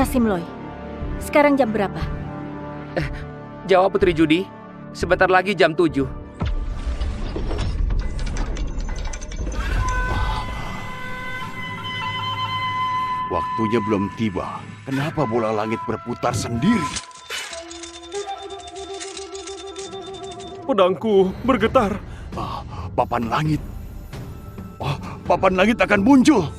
Kasim Loy, sekarang jam berapa? Jawab Putri Judi. Sebentar lagi jam 7. Waktunya belum tiba. Kenapa bola langit berputar sendiri? Pedangku bergetar. Papan langit. Papan langit akan muncul.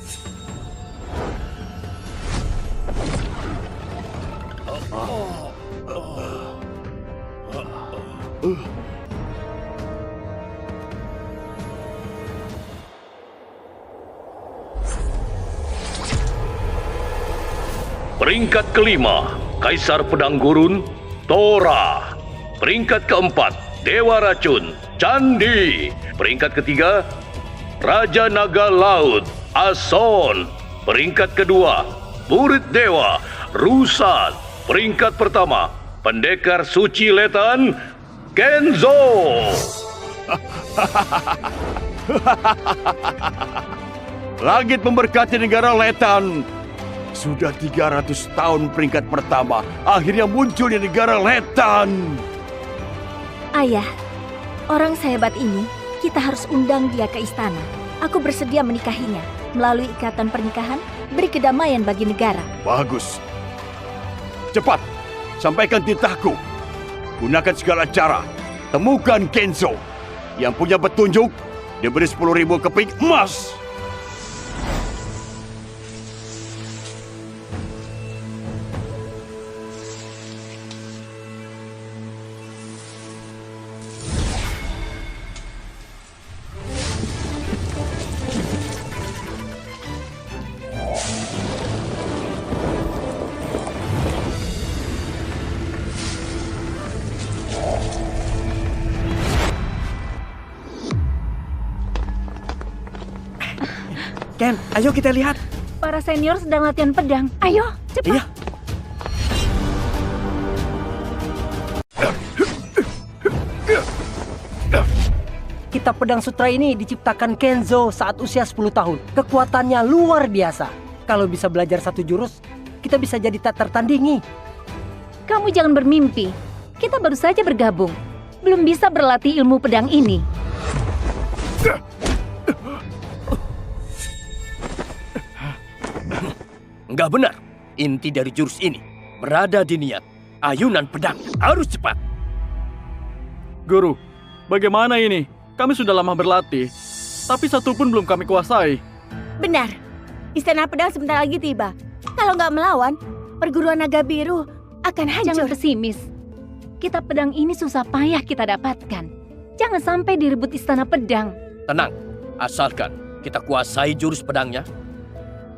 Peringkat kelima, Kaisar Pedang Gurun, Tora. Peringkat keempat, Dewa Racun, Candi. Peringkat ketiga, Raja Naga Laut, Ason. Peringkat kedua, Murid Dewa, Rusan. Peringkat pertama, Pendekar Suci Letan, Kenzo. Langit memberkati negara Letan. Sudah 300 tahun peringkat pertama akhirnya muncul di negara Letan. Ayah, orang sehebat ini kita harus undang dia ke istana. Aku bersedia menikahinya. Melalui ikatan pernikahan, beri kedamaian bagi negara. Bagus. Cepat, sampaikan titahku. Gunakan segala cara. Temukan Kenzo. Yang punya petunjuk, diberi 10.000 keping emas. Ken, ayo kita lihat. Para senior sedang latihan pedang. Ayo, cepat. Iya. Kitab Pedang Sutra ini diciptakan Kenzo saat usia 10 tahun. Kekuatannya luar biasa. Kalau bisa belajar satu jurus, kita bisa jadi tak tertandingi. Kamu jangan bermimpi. Kita baru saja bergabung. Belum bisa berlatih ilmu pedang ini. Enggak benar. Inti dari jurus ini berada di niat. Ayunan pedang harus cepat. Guru, bagaimana ini? Kami sudah lama berlatih, tapi satu pun belum kami kuasai. Benar. Istana pedang sebentar lagi tiba. Kalau nggak melawan, perguruan naga biru akan hancur. Jangan pesimis. Kitab pedang ini susah payah kita dapatkan. Jangan sampai direbut istana pedang. Tenang, asalkan kita kuasai jurus pedangnya,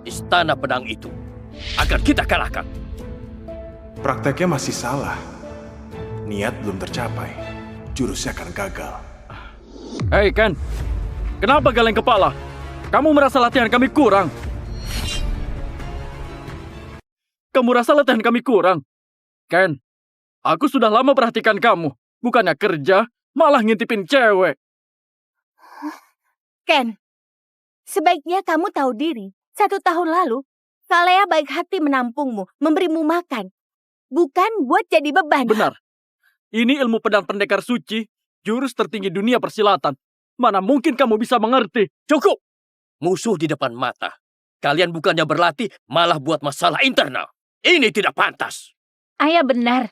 istana pedang itu akan kita kalahkan. Prakteknya masih salah. Niat belum tercapai. Jurusnya akan gagal. Hei Ken, kenapa galeng kepala? Kamu merasa latihan kami kurang? Kamu rasa latihan kami kurang? Ken, aku sudah lama perhatikan kamu. Bukannya kerja, malah ngintipin cewek. Ken, sebaiknya kamu tahu diri. 1 tahun lalu, Salea baik hati menampungmu, memberimu makan. Bukan buat jadi beban. Benar. Ini ilmu pedang pendekar suci, jurus tertinggi dunia persilatan. Mana mungkin kamu bisa mengerti? Cukup! Musuh di depan mata. Kalian bukannya berlatih, malah buat masalah internal. Ini tidak pantas. Ayah benar.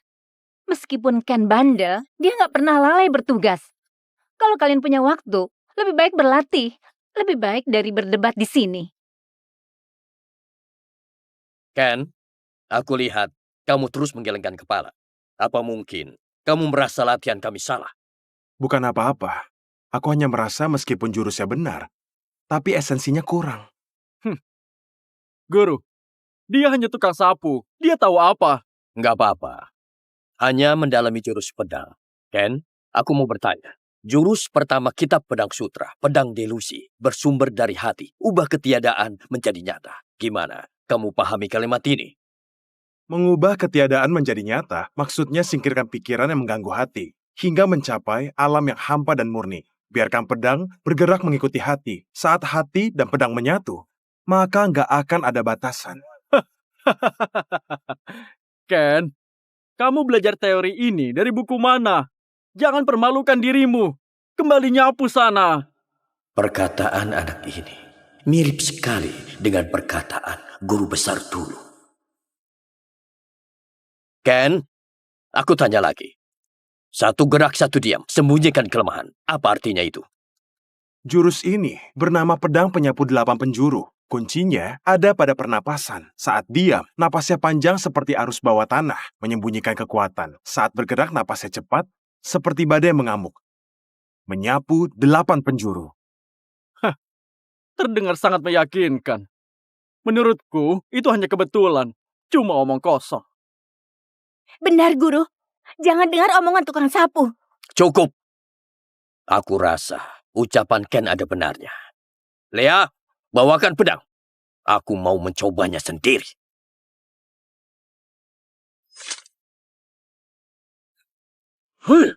Meskipun Ken bandel, dia nggak pernah lalai bertugas. Kalau kalian punya waktu, lebih baik berlatih. Lebih baik dari berdebat di sini. Ken, aku lihat kamu terus menggelengkan kepala. Apa mungkin kamu merasa latihan kami salah? Bukan apa-apa. Aku hanya merasa meskipun jurusnya benar, tapi esensinya kurang. Guru, dia hanya tukang sapu. Dia tahu apa? Nggak apa-apa. Hanya mendalami jurus pedang. Ken, aku mau bertanya. Jurus pertama kitab pedang sutra, pedang delusi, bersumber dari hati. Ubah ketiadaan menjadi nyata. Gimana? Kamu pahami kalimat ini? Mengubah ketiadaan menjadi nyata, maksudnya singkirkan pikiran yang mengganggu hati, hingga mencapai alam yang hampa dan murni. Biarkan pedang bergerak mengikuti hati. Saat hati dan pedang menyatu, maka nggak akan ada batasan. Ken, kamu belajar teori ini dari buku mana? Jangan permalukan dirimu. Kembali nyapu sana. Perkataan anak ini mirip sekali dengan perkataan guru besar dulu. Ken, aku tanya lagi. Satu gerak, satu diam. Sembunyikan kelemahan. Apa artinya itu? Jurus ini bernama pedang penyapu 8 penjuru. Kuncinya ada pada pernapasan. Saat diam, napasnya panjang seperti arus bawah tanah, menyembunyikan kekuatan. Saat bergerak, napasnya cepat, seperti badai mengamuk. Menyapu 8 penjuru. Terdengar sangat meyakinkan. Menurutku, itu hanya kebetulan. Cuma omong kosong. Benar, Guru. Jangan dengar omongan tukang sapu. Cukup. Aku rasa ucapan Ken ada benarnya. Lea, bawakan pedang. Aku mau mencobanya sendiri. Hei.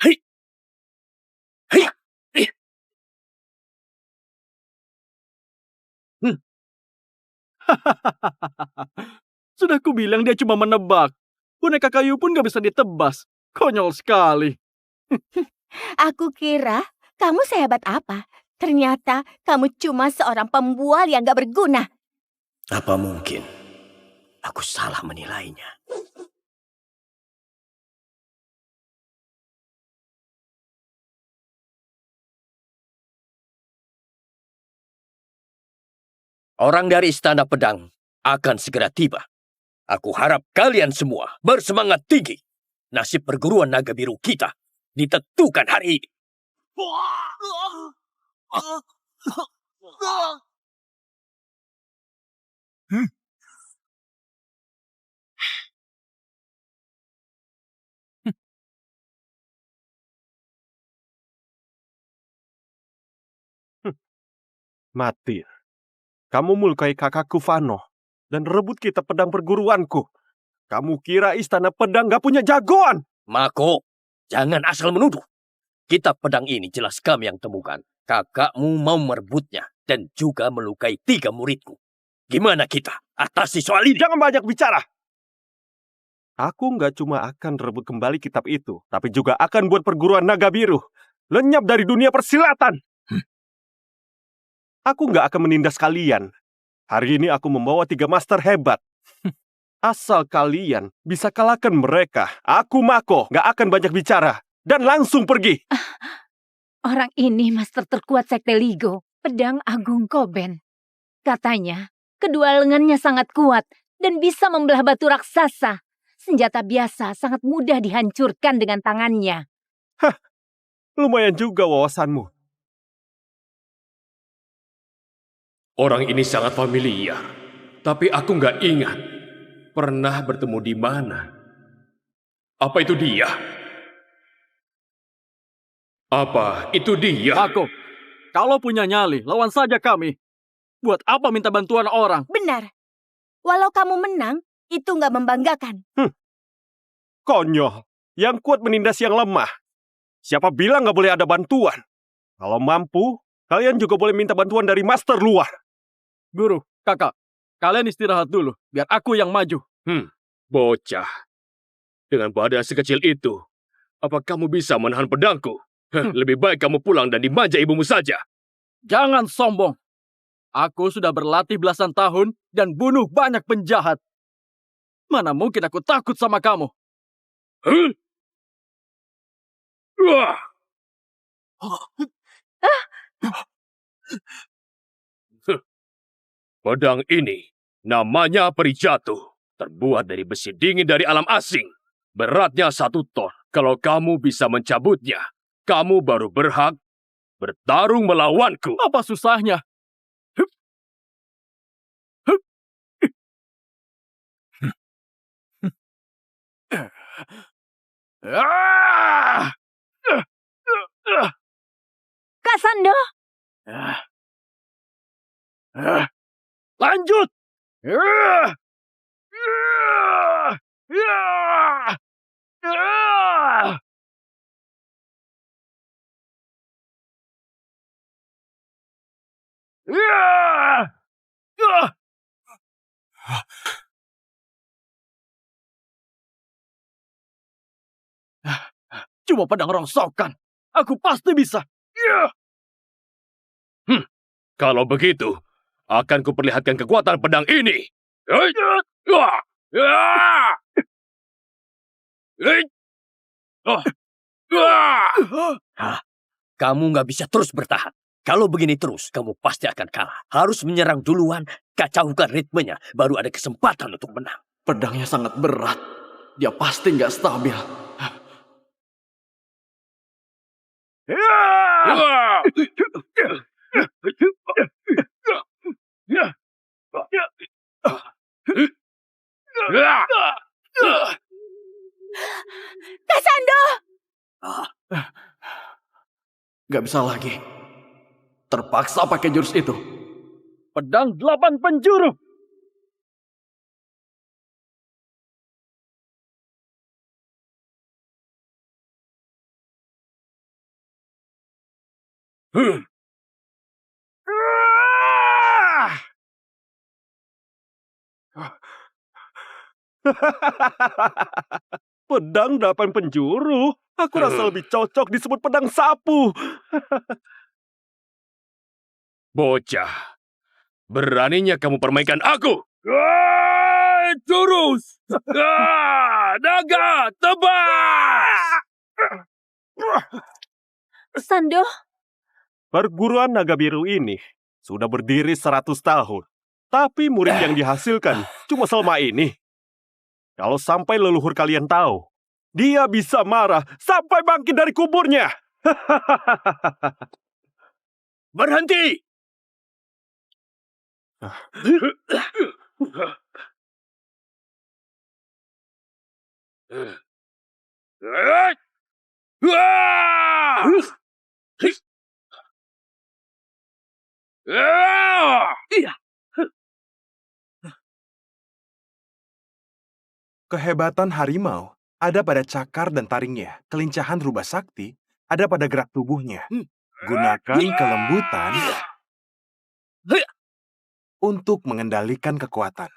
Hei. Hei. Hei. Sudah kubilang dia cuma menebak. Boneka kayu pun gak bisa ditebas. Konyol sekali. Aku kira kamu sehebat apa. Ternyata kamu cuma seorang pembual yang gak berguna. Apa mungkin aku salah menilainya? Orang dari Istana Pedang akan segera tiba. Aku harap kalian semua bersemangat tinggi. Nasib perguruan naga biru kita ditentukan hari ini. Mati. Kamu melukai kakakku Vano dan rebut kitab pedang perguruanku. Kamu kira Istana Pedang gak punya jagoan? Mako, jangan asal menuduh. Kitab pedang ini jelas kami yang temukan. Kakakmu mau merebutnya dan juga melukai 3 muridku. Gimana kita atasi soal ini? Jangan banyak bicara. Aku nggak cuma akan rebut kembali kitab itu, tapi juga akan buat perguruan naga biru lenyap dari dunia persilatan. Aku nggak akan menindas kalian. Hari ini aku membawa 3 master hebat. Asal kalian bisa kalahkan mereka, aku Mako nggak akan banyak bicara dan langsung pergi. Orang ini master terkuat Sekte Ligo, Pedang Agung Koben. Katanya, kedua lengannya sangat kuat dan bisa membelah batu raksasa. Senjata biasa sangat mudah dihancurkan dengan tangannya. Hah, lumayan juga wawasanmu. Orang ini sangat familiar, tapi aku nggak ingat pernah bertemu di mana. Apa itu dia? Apa itu dia? Aku, kalau punya nyali, lawan saja kami. Buat apa minta bantuan orang? Benar. Walau kamu menang, itu nggak membanggakan. Konyol, yang kuat menindas yang lemah. Siapa bilang nggak boleh ada bantuan? Kalau mampu, kalian juga boleh minta bantuan dari master luar. Guru, kakak, kalian istirahat dulu, biar aku yang maju. Bocah. Dengan badan sekecil itu, apa kamu bisa menahan pedangku? Lebih baik kamu pulang dan dimanja ibumu saja. Jangan sombong. Aku sudah berlatih belasan tahun dan bunuh banyak penjahat. Mana mungkin aku takut sama kamu? Wah! Pedang ini namanya peri jatuh. Terbuat dari besi dingin dari alam asing. Beratnya 1 ton. Kalau kamu bisa mencabutnya, kamu baru berhak bertarung melawanku. Apa susahnya? Kasando! Lanjut! Cuma pedang rongsokan. Aku pasti bisa. Kalau begitu, akan kuperlihatkan kekuatan pedang ini. Kamu nggak bisa terus bertahan. Kalau begini terus, kamu pasti akan kalah. Harus menyerang duluan, kacaukan ritmenya, baru ada kesempatan untuk menang. Pedangnya sangat berat. Dia pasti nggak stabil. Kasando! Gak bisa lagi. Terpaksa pakai jurus itu. Pedang 8 penjuru. Pedang 8 penjuru. Aku rasa lebih cocok disebut pedang sapu. Bocah, beraninya kamu permainkan aku. Jurus! Naga tebas! Sando, Perguruan Naga Biru ini sudah berdiri 100 tahun. Tapi murid yang dihasilkan cuma selama ini. Kalau sampai leluhur kalian tahu, dia bisa marah sampai bangkit dari kuburnya. Berhenti! Kehebatan harimau ada pada cakar dan taringnya. Kelincahan rubah sakti ada pada gerak tubuhnya. Gunakan kelembutan untuk mengendalikan kekuatan.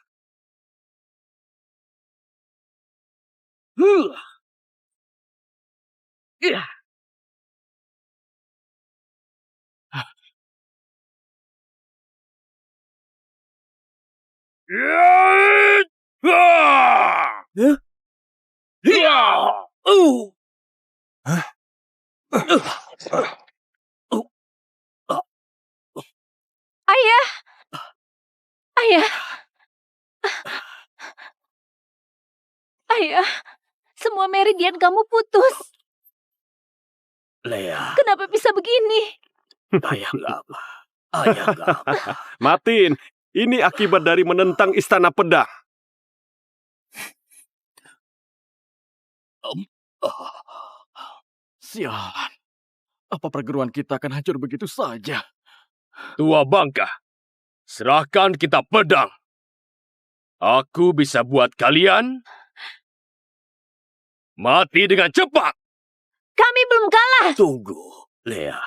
ayah, ayah, ayah, semua meridian kamu putus. Lea, Kenapa bisa begini? ayah nggak apa. Ayah nggak apa. Matin, ini akibat dari menentang istana pedang. Sialan. Apa perguruan kita akan hancur begitu saja? Tua bangka, serahkan kitab pedang. Aku bisa buat kalian mati dengan cepat. Kami belum kalah. Tunggu, Lea.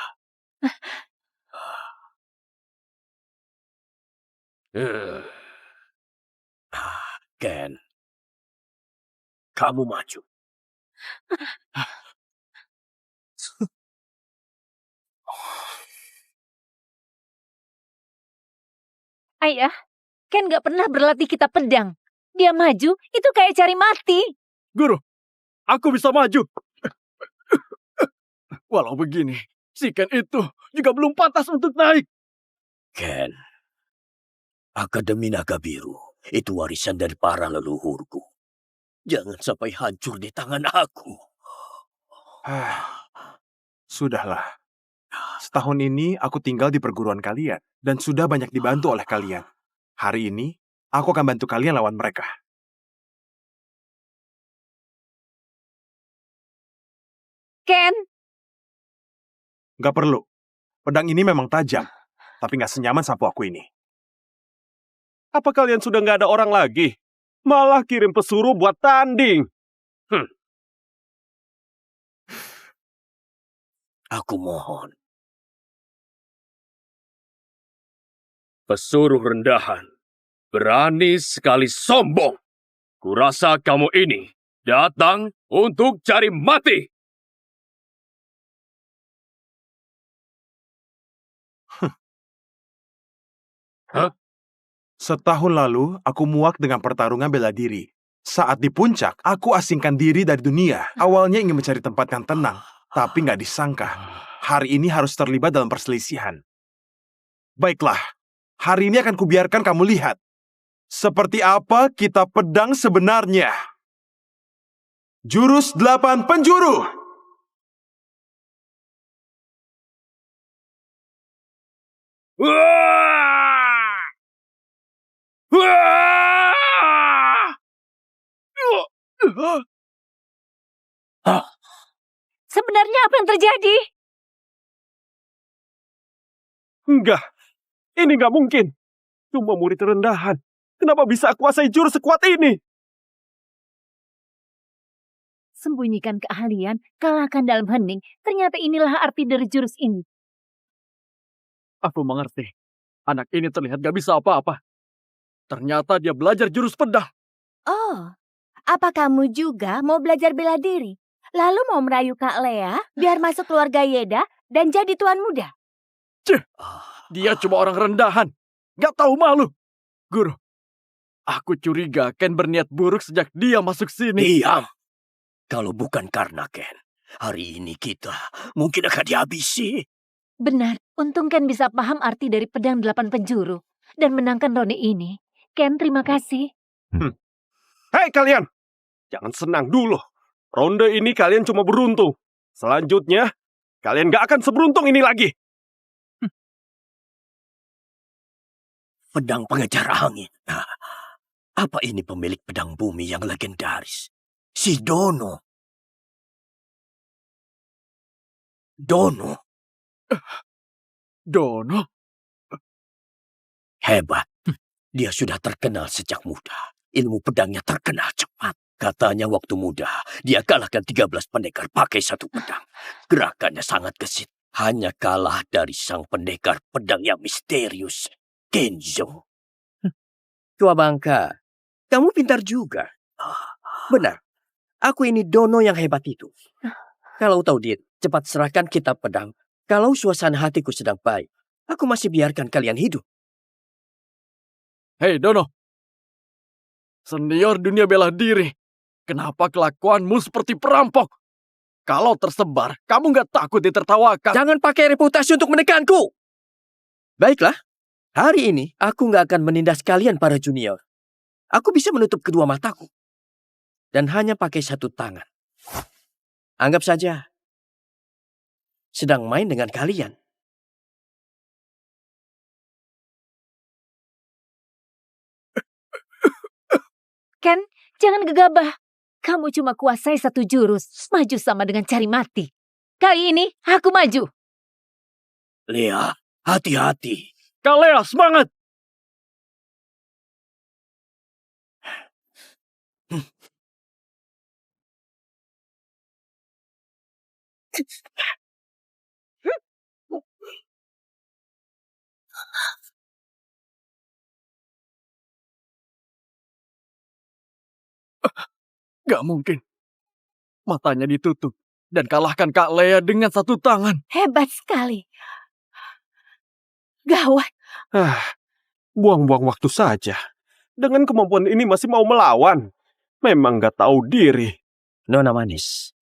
Ken, kamu maju. Ayah, Ken gak pernah berlatih kitab pedang. Dia maju, itu kayak cari mati. Guru, aku bisa maju. Walau begini, si Ken itu juga belum pantas untuk naik. Ken, Akademi Naga Biru itu warisan dari para leluhurku. Jangan sampai hancur di tangan aku. Sudahlah. Setahun ini aku tinggal di perguruan kalian dan sudah banyak dibantu oleh kalian. Hari ini, aku akan bantu kalian lawan mereka. Ken, Gak perlu. Pedang ini memang tajam, tapi gak senyaman sapu aku ini. Apa kalian sudah gak ada orang lagi? Malah kirim pesuruh buat tanding. Aku mohon. Pesuruh rendahan, berani sekali sombong. Kurasa kamu ini datang untuk cari mati. Hah? Setahun lalu, aku muak dengan pertarungan bela diri. Saat di puncak, aku asingkan diri dari dunia. Awalnya ingin mencari tempat yang tenang, tapi nggak disangka. Hari ini harus terlibat dalam perselisihan. Baiklah, hari ini akan kubiarkan kamu lihat. Seperti apa kitab pedang sebenarnya. Jurus 8 penjuru. Wah! Wah! Sebenarnya apa yang terjadi? Enggak, ini nggak mungkin. Cuma murid rendahan. Kenapa bisa kuasai jurus sekuat ini? Sembunyikan keahlian, kalahkan dalam hening. Ternyata inilah arti dari jurus ini. Aku mengerti. Anak ini terlihat gak bisa apa-apa. Ternyata dia belajar jurus pedang. Oh, apa kamu juga mau belajar bela diri? Lalu mau merayu Kak Lea biar masuk keluarga Yeda dan jadi tuan muda? Dia cuma orang rendahan. Gak tahu malu. Guru, aku curiga Ken berniat buruk sejak dia masuk sini. Diam. Kalau bukan karena Ken, hari ini kita mungkin akan dihabisi. Benar, untung Ken bisa paham arti dari pedang 8 penjuru. Dan menangkan ronde ini. Ken, terima kasih. Hei kalian, jangan senang dulu. Ronde ini kalian cuma beruntung. Selanjutnya, kalian gak akan seberuntung ini lagi. Pedang pengejar angin. Nah, apa ini pemilik pedang bumi yang legendaris? Si Dono. Dono. Dono? Hebat. Dia sudah terkenal sejak muda. Ilmu pedangnya terkenal cepat. Katanya waktu muda, dia kalahkan 13 pendekar pakai satu pedang. Gerakannya sangat gesit. Hanya kalah dari sang pendekar pedang yang misterius, Kenzo. Tua bangka, kamu pintar juga. Benar, aku ini Dono yang hebat itu. Kalau tahu Dit, cepat serahkan kitab pedang. Kalau suasana hatiku sedang baik, aku masih biarkan kalian hidup. Hei Dono, senior dunia bela diri. Kenapa kelakuanmu seperti perampok? Kalau tersebar, kamu gak takut ditertawakan? Jangan pakai reputasi untuk menekanku. Baiklah, hari ini aku gak akan menindas kalian para junior. Aku bisa menutup kedua mataku. Dan hanya pakai satu tangan. Anggap saja sedang main dengan kalian. Ken, jangan gegabah. Kamu cuma kuasai satu jurus. Maju sama dengan cari mati. Kali ini, aku maju. Lea, hati-hati. Kak Lea, semangat! Gak mungkin. Matanya ditutup dan kalahkan Kak Lea dengan satu tangan. Hebat sekali. Gawat. Buang-buang waktu saja. Dengan kemampuan ini masih mau melawan. Memang gak tahu diri. Nona manis,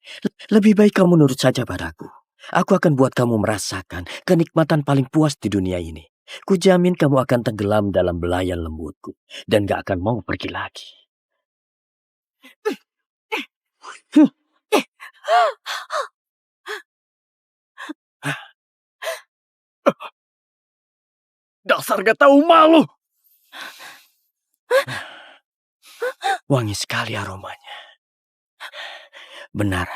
lebih baik kamu nurut saja padaku. Aku akan buat kamu merasakan kenikmatan paling puas di dunia ini. Kujamin kamu akan tenggelam dalam belayan lembutku dan gak akan mau pergi lagi. Dasar gak tahu malu. Wangi sekali aromanya. Benar.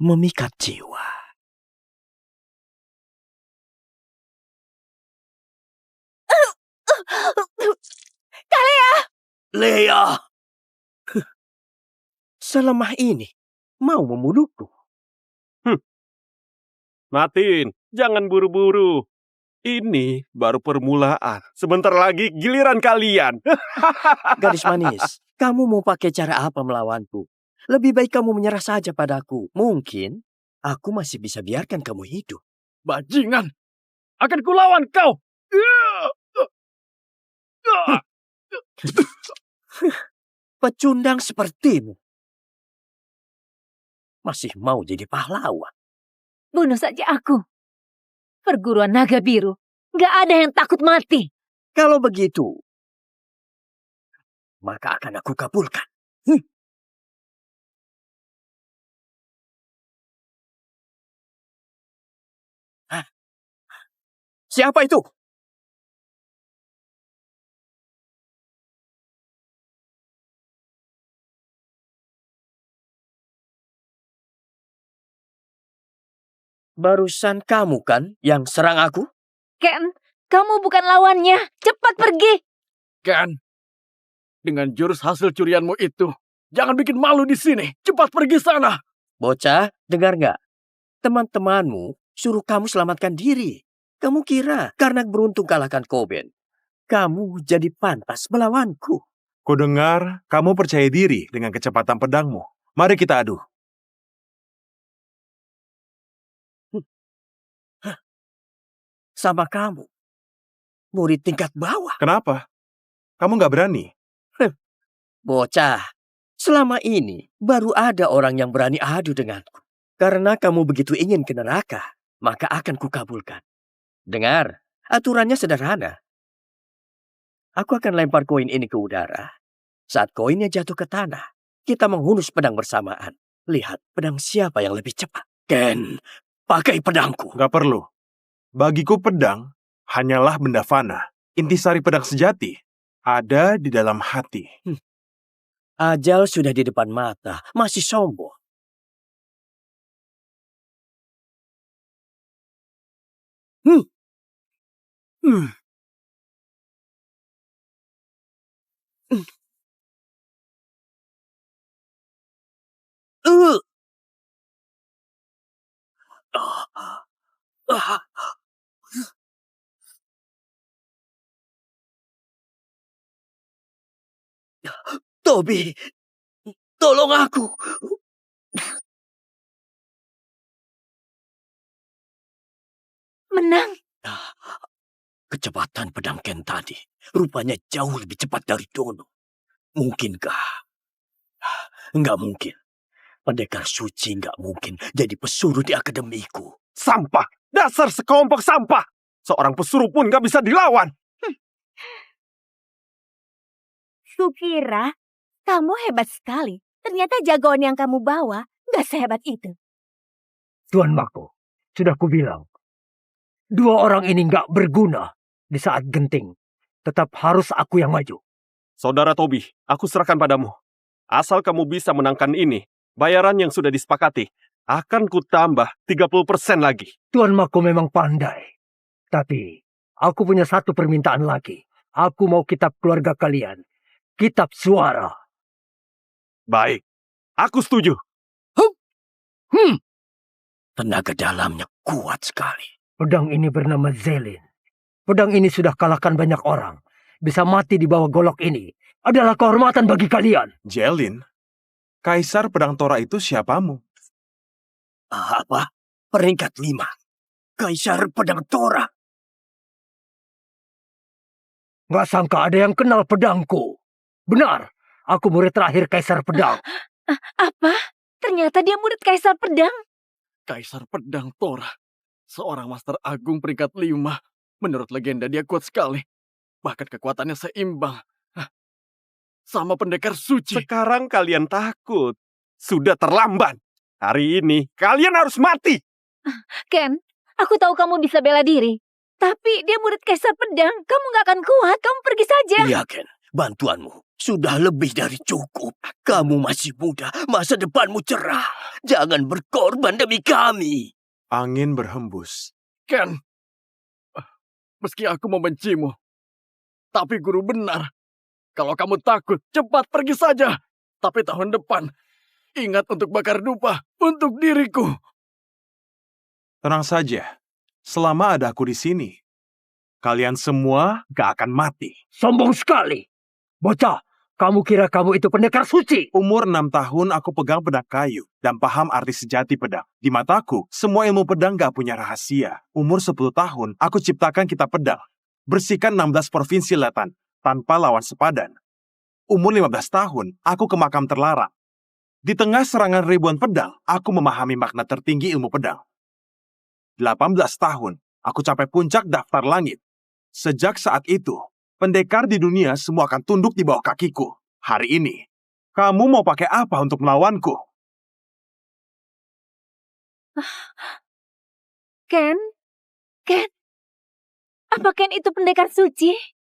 Memikat jiwa. Lea! Selemah ini mau membunuhku. Matin, jangan buru-buru. Ini baru permulaan. Sebentar lagi giliran kalian. Gadis manis, kamu mau pakai cara apa melawanku? Lebih baik kamu menyerah saja padaku. Mungkin aku masih bisa biarkan kamu hidup. Bajingan, akan kulawan kau. Pecundang sepertimu masih mau jadi pahlawan. Bunuh saja aku. Perguruan naga biru, nggak ada yang takut mati. Kalau begitu, maka akan aku kabulkan. Hah? Siapa itu? Barusan kamu kan yang serang aku? Ken, kamu bukan lawannya. Cepat pergi. Ken, dengan jurus hasil curianmu itu, jangan bikin malu di sini. Cepat pergi sana. Bocah, dengar nggak? Teman-temanmu suruh kamu selamatkan diri. Kamu kira karena beruntung kalahkan Koben, kamu jadi pantas melawanku. Kudengar kamu percaya diri dengan kecepatan pedangmu. Mari kita adu. Sama kamu, murid tingkat bawah. Kenapa? Kamu nggak berani? Bocah, selama ini baru ada orang yang berani adu denganku. Karena kamu begitu ingin ke neraka, maka akan kukabulkan. Dengar, aturannya sederhana. Aku akan lempar koin ini ke udara. Saat koinnya jatuh ke tanah, kita menghunus pedang bersamaan. Lihat pedang siapa yang lebih cepat. Ken, pakai pedangku. Nggak perlu. Bagiku pedang hanyalah benda fana. Intisari pedang sejati ada di dalam hati. Ajal sudah di depan mata, masih sombong. Tobi, tolong aku. Menang. Kecepatan pedang Ken tadi rupanya jauh lebih cepat dari Dono. Mungkinkah? Enggak mungkin. Pendekar suci enggak mungkin jadi pesuruh di akademiku. Sampah! Dasar sekelompok sampah! Seorang pesuruh pun gak bisa dilawan. Kukira kamu hebat sekali. Ternyata jagoan yang kamu bawa gak sehebat itu. Tuan Mako, sudah kubilang. Dua orang ini nggak berguna di saat genting. Tetap harus aku yang maju. Saudara Tobi, aku serahkan padamu. Asal kamu bisa menangkan ini, bayaran yang sudah disepakati akan kutambah 30% lagi. Tuan Mako memang pandai. Tapi aku punya satu permintaan lagi. Aku mau kitab keluarga kalian. Kitab suara. Baik, aku setuju. Tenaga dalamnya kuat sekali. Pedang ini bernama Zelin. Pedang ini sudah kalahkan banyak orang. Bisa mati di bawah golok ini adalah kehormatan bagi kalian. Jelin, Kaisar Pedang Tora itu siapamu? Apa? Peringkat 5. Kaisar Pedang Tora. Nggak sangka ada yang kenal pedangku. Benar, aku murid terakhir Kaisar Pedang. Apa? Ternyata dia murid Kaisar Pedang. Kaisar Pedang Tora. Seorang Master Agung peringkat 5. Menurut legenda dia kuat sekali. Bahkan kekuatannya seimbang. Sama pendekar suci. Sekarang kalian takut. Sudah terlambat. Hari ini kalian harus mati. Ken, aku tahu kamu bisa bela diri. Tapi dia murid Kaisar Pedang. Kamu gak akan kuat. Kamu pergi saja. Iya, Ken. Bantuanmu sudah lebih dari cukup. Kamu masih muda. Masa depanmu cerah. Jangan berkorban demi kami. Angin berhembus. Ken, meski aku membencimu, tapi guru benar. Kalau kamu takut, cepat pergi saja. Tapi tahun depan, ingat untuk bakar dupa untuk diriku. Tenang saja, selama ada aku di sini, kalian semua gak akan mati. Sombong sekali. Bocah, kamu kira kamu itu pendekar suci? Umur 6 tahun aku pegang pedang kayu dan paham arti sejati pedang. Di mataku, semua ilmu pedang gak punya rahasia. Umur 10 tahun, aku ciptakan kitab pedang. bersihkan 16 provinsi Letan tanpa lawan sepadan. Umur 15 tahun, aku ke makam terlarang. Di tengah serangan ribuan pedang, aku memahami makna tertinggi ilmu pedang. 18 tahun, aku capai puncak daftar langit. Sejak saat itu, pendekar di dunia semua akan tunduk di bawah kakiku. Hari ini, kamu mau pakai apa untuk melawanku? Ken? Ken? Apa Ken itu pendekar suci?